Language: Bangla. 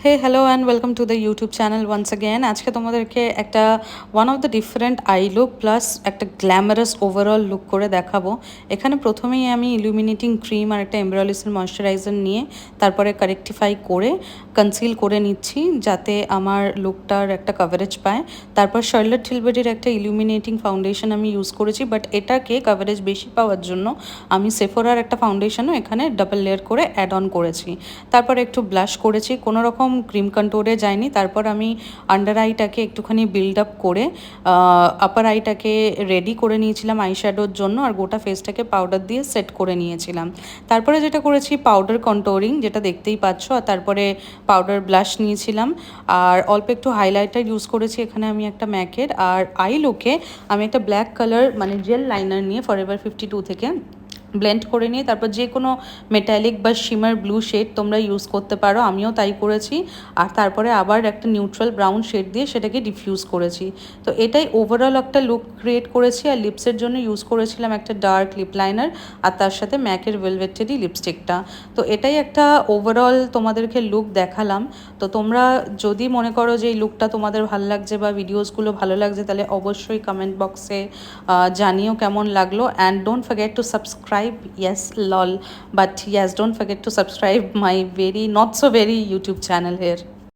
Hey hello and welcome to the YouTube channel once again. আজকে তোমাদেরকে একটা one of the different eye look plus একটা গ্ল্যামারাস ওভারঅল লুক করে দেখাবো। এখানে প্রথমেই আমি ইলুমিনেটিং ক্রিম আর একটা এমব্রালিসের ময়শ্চারাইজার নিয়ে তারপরে কারেক্টিফাই করে কনসিল করে নিচ্ছি যাতে আমার লুকটার একটা কভারেজ পায়। তারপর শার্লট টিলবেরির একটা ইলুমিনেটিং ফাউন্ডেশন আমি ইউজ করেছি, বাট এটাকে কভারেজ বেশি পাওয়ার জন্য আমি সেফোরার একটা ফাউন্ডেশনও এখানে ডাবল লেয়ার করে অ্যাড অন করেছি। তারপর একটু ব্লাশ করেছি, কোনো রকম ক্রিম কন্ট্রোলে যায়নি। তারপর আমি আন্ডার আইটাকে একটুখানি বিল্ড আপ করে আপার আইটাকে রেডি করে নিয়েছিলাম আইশ্যাডোর জন্য, আর গোটা ফেসটাকে পাউডার দিয়ে সেট করে নিয়েছিলাম। তারপরে যেটা করেছি পাউডার কন্ট্রোলিং, যেটা দেখতেই পাচ্ছ, আর তারপরে পাউডার ব্লাশ নিয়েছিলাম আর অল্প একটু হাইলাইটার ইউজ করেছি এখানে আমি একটা ম্যাকের। আর আই লুকে আমি একটা ব্ল্যাক কালার মানে জেল লাইনার নিয়ে ফরএভার 52 থেকে ব্লেন্ড করে নিয়ে তারপর যে কোনো মেটালিক বা শিমার ব্লু শেড তোমরা ইউজ করতে পারো, আমিও তাই করেছি। আর তারপরে আবার একটা নিউট্রাল ব্রাউন শেড দিয়ে সেটাকে ডিফিউজ করেছি। তো এটাই ওভারঅল একটা লুক ক্রিয়েট করেছি। আর লিপসের জন্য ইউজ করেছিলাম একটা ডার্ক লিপ লাইনার আর তার সাথে ম্যাকের ভেলভেটেরই লিপস্টিকটা। তো এটাই একটা ওভারঅল তোমাদেরকে লুক দেখালাম। তো তোমরা যদি মনে করো যে এই লুকটা তোমাদের ভালো লাগছে বা ভিডিওসগুলো ভালো লাগছে, তাহলে অবশ্যই কমেন্ট বক্সে জানিও কেমন লাগলো। And don't forget to subscribe. Yes, lol. But yes, don't forget to subscribe my very not so very YouTube channel here.